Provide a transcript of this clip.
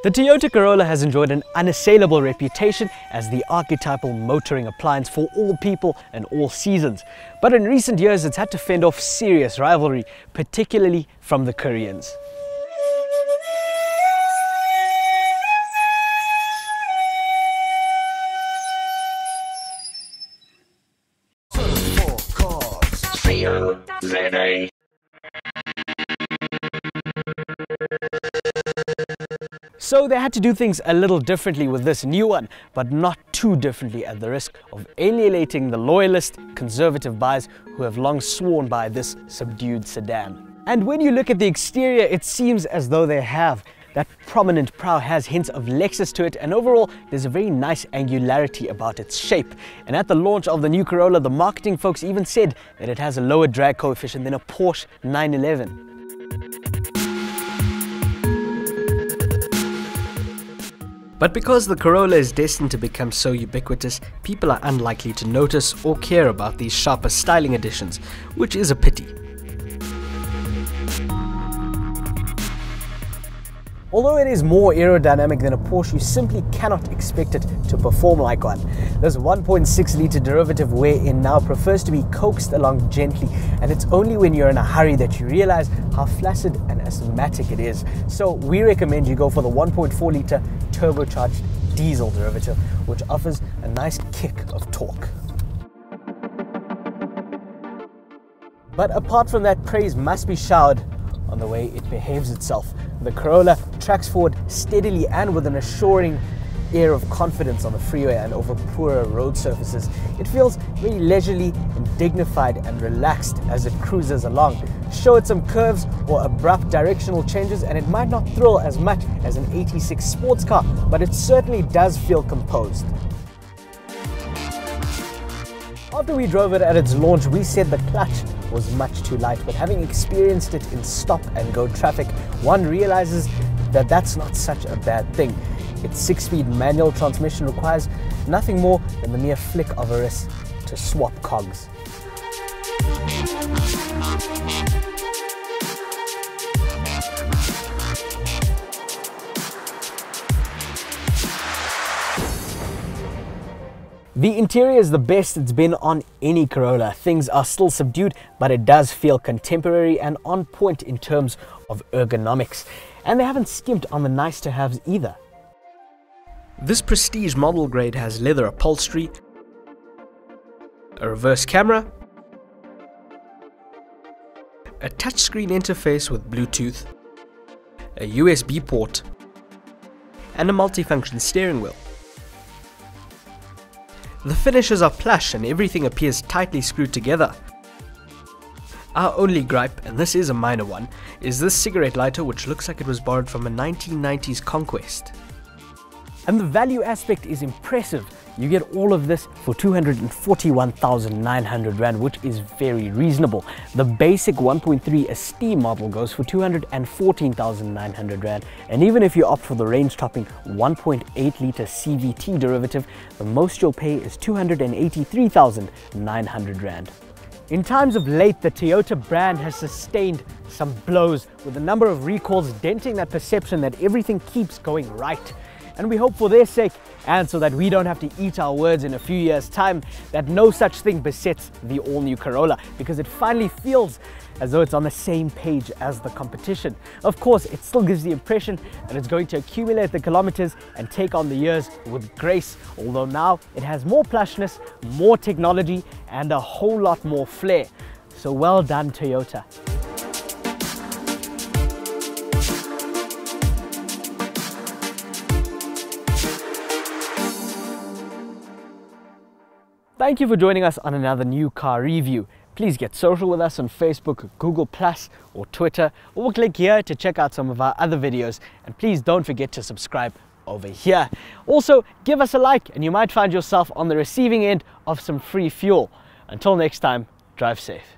The Toyota Corolla has enjoyed an unassailable reputation as the archetypal motoring appliance for all people and all seasons. But in recent years, it's had to fend off serious rivalry, particularly from the Koreans. So they had to do things a little differently with this new one, but not too differently at the risk of alienating the loyalist, conservative buyers who have long sworn by this subdued sedan. And when you look at the exterior, it seems as though they have. That prominent prow has hints of Lexus to it, and overall there's a very nice angularity about its shape. And at the launch of the new Corolla, the marketing folks even said that it has a lower drag coefficient than a Porsche 911. But because the Corolla is destined to become so ubiquitous, people are unlikely to notice or care about these sharper styling additions, which is a pity. Although it is more aerodynamic than a Porsche, you simply cannot expect it to perform like one. This 1.6-litre derivative wear-in now prefers to be coaxed along gently, and it's only when you're in a hurry that you realize how flaccid and asthmatic it is. So we recommend you go for the 1.4-litre turbocharged diesel derivative, which offers a nice kick of torque. But apart from that, praise must be showered on the way it behaves itself. The Corolla tracks forward steadily and with an assuring air of confidence on the freeway and over poorer road surfaces. It feels very leisurely and dignified and relaxed as it cruises along. Show it some curves or abrupt directional changes and it might not thrill as much as an 86 sports car, but it certainly does feel composed. After we drove it at its launch, we said the clutch was much too light, but having experienced it in stop-and-go traffic, one realizes that that's not such a bad thing. Its 6-speed manual transmission requires nothing more than the mere flick of a wrist to swap cogs. The interior is the best it's been on any Corolla. Things are still subdued, but it does feel contemporary and on point in terms of ergonomics. And they haven't skimped on the nice-to-haves either. This prestige model grade has leather upholstery, a reverse camera, a touchscreen interface with Bluetooth, a USB port, and a multifunction steering wheel. The finishes are plush and everything appears tightly screwed together. Our only gripe, and this is a minor one, is this cigarette lighter, which looks like it was borrowed from a 1990s Conquest. And the value aspect is impressive. You get all of this for 241,900 Rand, which is very reasonable. The basic 1.3 Esteem model goes for 214,900 Rand, and even if you opt for the range-topping 1.8-litre CVT derivative, the most you'll pay is 283,900 Rand. In times of late, the Toyota brand has sustained some blows, with a number of recalls denting that perception that everything keeps going right. And we hope for their sake, and so that we don't have to eat our words in a few years' time, that no such thing besets the all-new Corolla, because it finally feels as though it's on the same page as the competition. Of course, it still gives the impression that it's going to accumulate the kilometers and take on the years with grace, although now it has more plushness, more technology, and a whole lot more flair. So well done, Toyota. Thank you for joining us on another new car review. Please get social with us on Facebook, Google+, or Twitter, or click here to check out some of our other videos. And please don't forget to subscribe over here. Also, give us a like and you might find yourself on the receiving end of some free fuel. Until next time, drive safe.